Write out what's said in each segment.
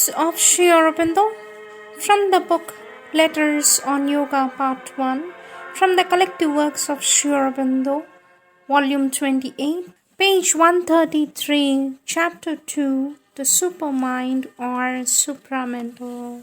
Works of Sri Aurobindo from the book Letters on Yoga Part 1 from the Collective Works of Sri Aurobindo, Volume 28, page 133, Chapter 2, The Supermind or Supramental.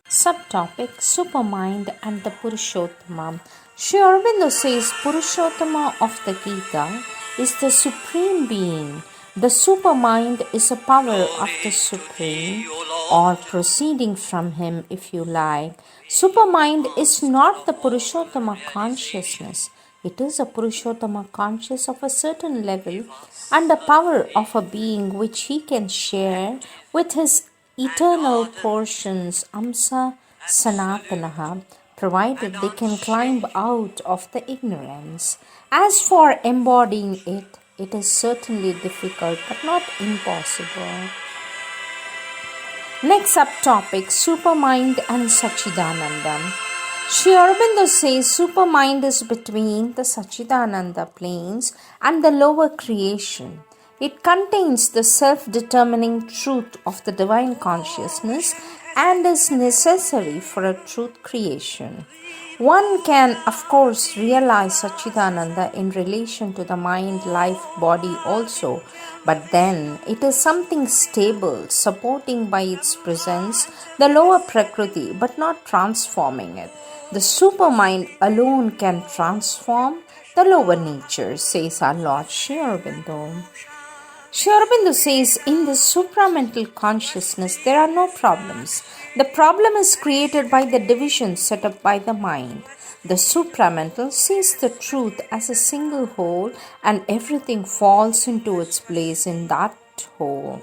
Subtopic Supermind and the Purushottama. Sri Aurobindo says Purushottama of the Gita is the Supreme Being. The Supermind is a power of the Supreme, or proceeding from Him if you like. Supermind is not the Purushottama consciousness. It is a Purushottama conscious of a certain level and the power of a being which he can share with his eternal portions, Amsa Sanatanaha, provided they can climb out of the ignorance. As for embodying it, it is certainly difficult but not impossible. Next subtopic, Supermind and Sachidananda. Sri Aurobindo says Supermind is between the Sachidananda planes and the lower creation. It contains the self-determining truth of the divine consciousness and is necessary for a truth creation. One can, of course, realize Sachidananda in relation to the mind, life, body also, but then it is something stable, supporting by its presence the lower Prakriti, but not transforming it. The Supermind alone can transform the lower nature, says our Lord Sri Aurobindo. Sri Aurobindo says, in the supramental consciousness there are no problems. The problem is created by the division set up by the mind. The supramental sees the truth as a single whole and everything falls into its place in that whole.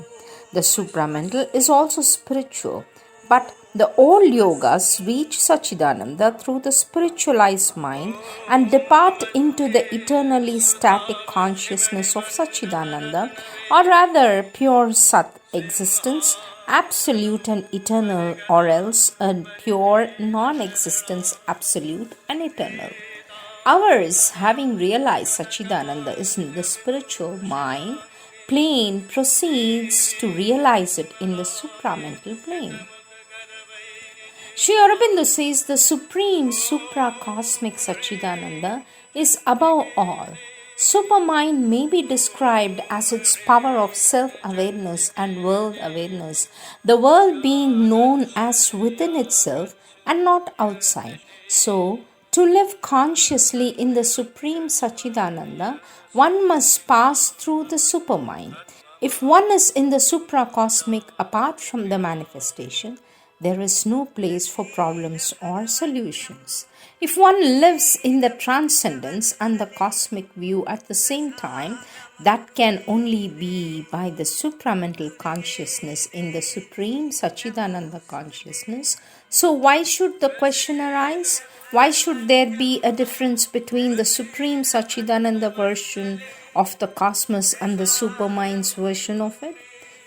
The supramental is also spiritual, but the old yogas reach Sachidananda through the spiritualized mind and depart into the eternally static consciousness of Sachidananda, or rather pure Sat existence, absolute and eternal, or else a pure non-existence, absolute and eternal. Ours, having realized Sachidananda is in the spiritual mind plane, proceeds to realize it in the supramental plane. Sri Aurobindo says the supreme supracosmic Sachidananda is above all. Supermind may be described as its power of self-awareness and world-awareness, the world being known as within itself and not outside. So, to live consciously in the supreme Sachidananda, one must pass through the supermind. If one is in the supracosmic apart from the manifestation, there is no place for problems or solutions. If one lives in the transcendence and the cosmic view at the same time, that can only be by the supramental consciousness in the supreme Sachidananda consciousness. So why should the question arise? Why should there be a difference between the supreme Sachidananda version of the cosmos and the supermind's version of it?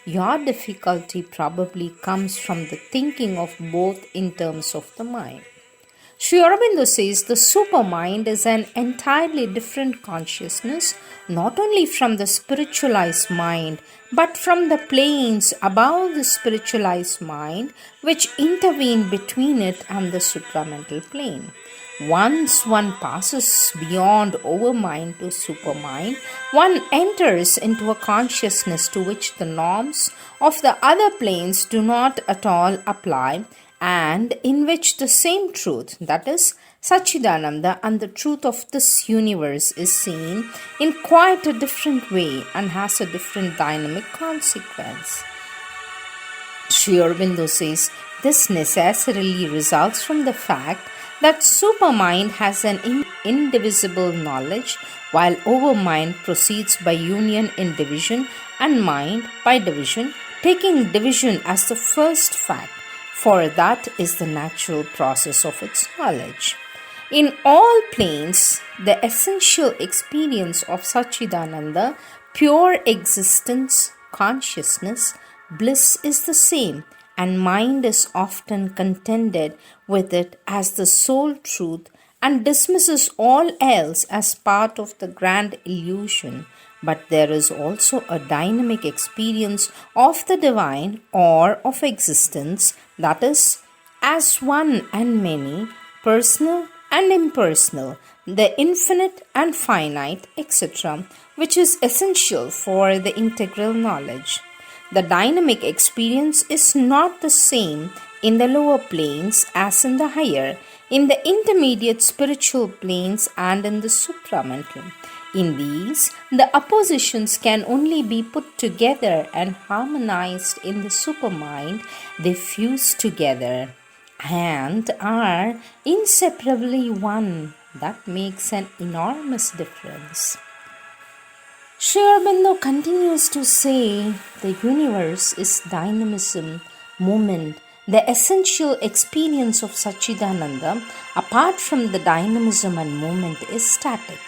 Your difficulty probably comes from the thinking of both in terms of the mind. Sri Aurobindo says the supermind is an entirely different consciousness, not only from the spiritualized mind, but from the planes above the spiritualized mind, which intervene between it and the supramental plane. Once one passes beyond overmind to supermind, one enters into a consciousness to which the norms of the other planes do not at all apply, and in which the same truth, that is, Sachidananda and the truth of this universe is seen in quite a different way and has a different dynamic consequence. Sri Aurobindo says this necessarily results from the fact that supermind has an indivisible knowledge, while overmind proceeds by union in division and mind by division, taking division as the first fact, for that is the natural process of its knowledge. In all planes, the essential experience of Sachidananda, pure existence, consciousness, bliss is the same, and mind is often contended with it as the sole truth and dismisses all else as part of the grand illusion, but there is also a dynamic experience of the divine or of existence, that is, as one and many, personal and impersonal, the infinite and finite, etc., which is essential for the integral knowledge. The dynamic experience is not the same in the lower planes as in the higher, in the intermediate spiritual planes and in the supramental. In these, the oppositions can only be put together and harmonized in the supermind. They fuse together and are inseparably one. That makes an enormous difference. Sri Aurobindo continues to say the universe is dynamism, movement, the essential experience of Satchidananda, apart from the dynamism and movement, is static.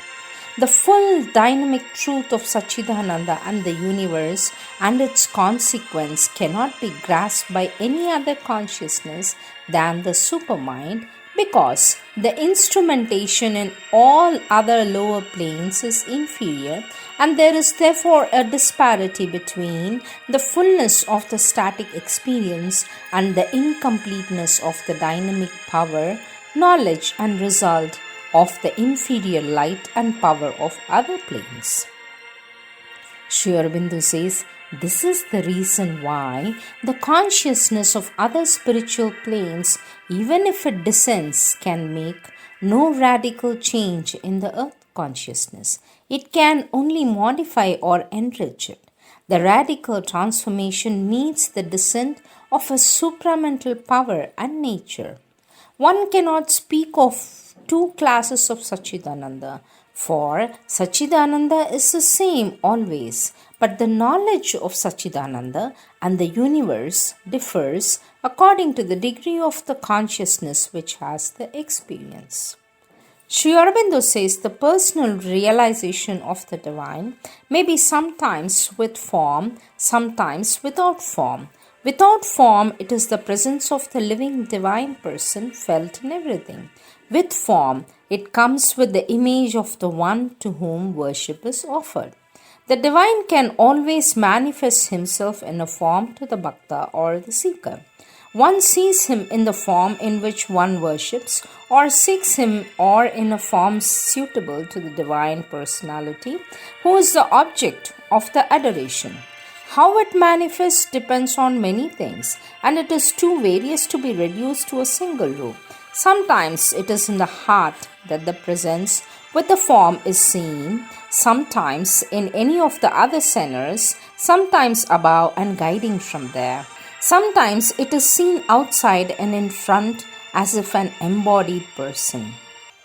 The full dynamic truth of Satchidananda and the universe and its consequence cannot be grasped by any other consciousness than the supermind, because the instrumentation in all other lower planes is inferior, and there is therefore a disparity between the fullness of the static experience and the incompleteness of the dynamic power, knowledge and result of the inferior light and power of other planes. Sri Aurobindo says, this is the reason why the consciousness of other spiritual planes, even if it descends, can make no radical change in the earth consciousness. It can only modify or enrich it. The radical transformation needs the descent of a supramental power and nature. One cannot speak of two classes of Satchidananda, for Satchidananda is the same always, but the knowledge of Satchidananda and the universe differs according to the degree of the consciousness which has the experience. Sri Aurobindo says the personal realization of the divine may be sometimes with form, sometimes without form. Without form, it is the presence of the living divine person felt in everything. With form, it comes with the image of the one to whom worship is offered. The divine can always manifest himself in a form to the bhakta or the seeker. One sees him in the form in which one worships, or seeks him, or in a form suitable to the divine personality, who is the object of the adoration. How it manifests depends on many things, and it is too various to be reduced to a single rule. Sometimes it is in the heart that the presence with the form is seen, sometimes in any of the other centers, sometimes above and guiding from there. Sometimes it is seen outside and in front as if an embodied person.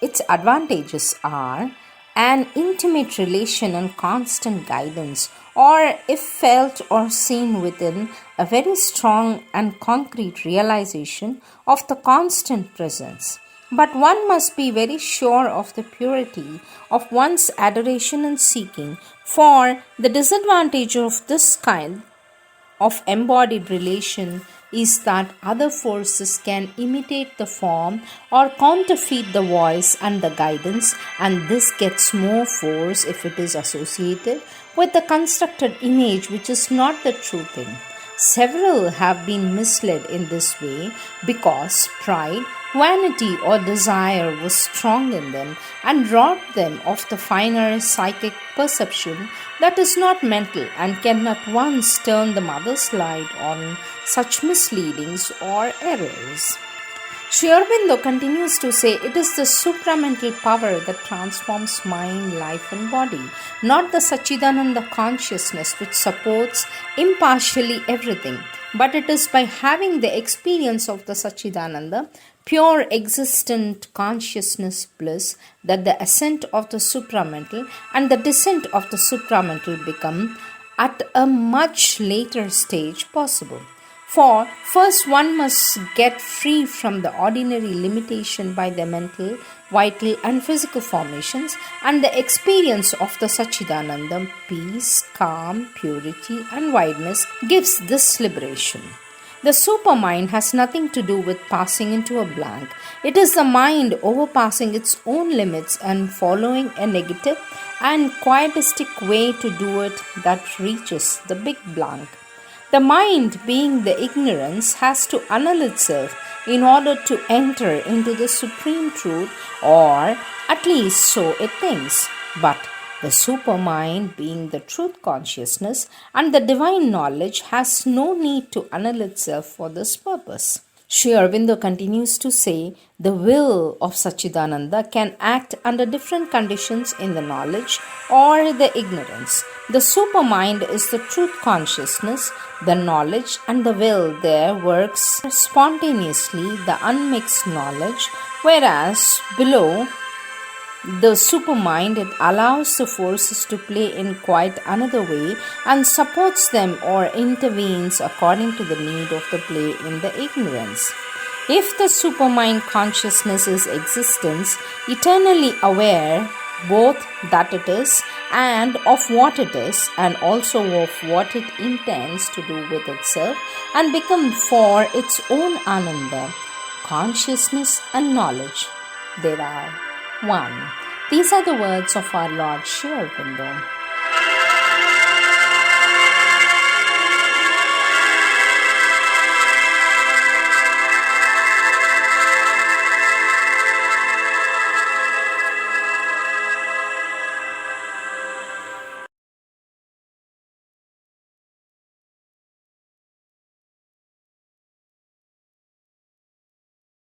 Its advantages are an intimate relation and constant guidance, or if felt or seen within, a very strong and concrete realization of the constant presence. But one must be very sure of the purity of one's adoration and seeking, for the disadvantage of this kind of embodied relation is that other forces can imitate the form or counterfeit the voice and the guidance, and this gets more force if it is associated with the constructed image which is not the true thing. Several have been misled in this way because pride, vanity or desire was strong in them and robbed them of the finer psychic perception that is not mental and can at once turn the mother's light on such misleadings or errors. Sri Aurobindo continues to say it is the supramental power that transforms mind, life and body, not the Satchidananda consciousness which supports impartially everything, but it is by having the experience of the Satchidananda, pure existent consciousness bliss, that the ascent of the supramental and the descent of the supramental become at a much later stage possible. For first one must get free from the ordinary limitation by the mental, vital and physical formations, and the experience of the Satchidananda, peace, calm, purity and wideness gives this liberation. The supermind has nothing to do with passing into a blank. It is the mind overpassing its own limits and following a negative and quietistic way to do it that reaches the big blank. The mind, being the ignorance, has to annul itself in order to enter into the supreme truth, or at least so it thinks. But the supermind, being the truth consciousness and the divine knowledge, has no need to annul itself for this purpose. Sri Aurobindo continues to say, the will of Sachidananda can act under different conditions in the knowledge or the ignorance. The supermind is the truth consciousness, the knowledge and the will there works spontaneously, the unmixed knowledge, whereas below the supermind, it allows the forces to play in quite another way and supports them or intervenes according to the need of the play in the ignorance. If the supermind consciousness is existence, eternally aware both that it is and of what it is, and also of what it intends to do with itself, and become for its own ananda, consciousness and knowledge, there are one. These are the words of our Lord Sri Aurobindo.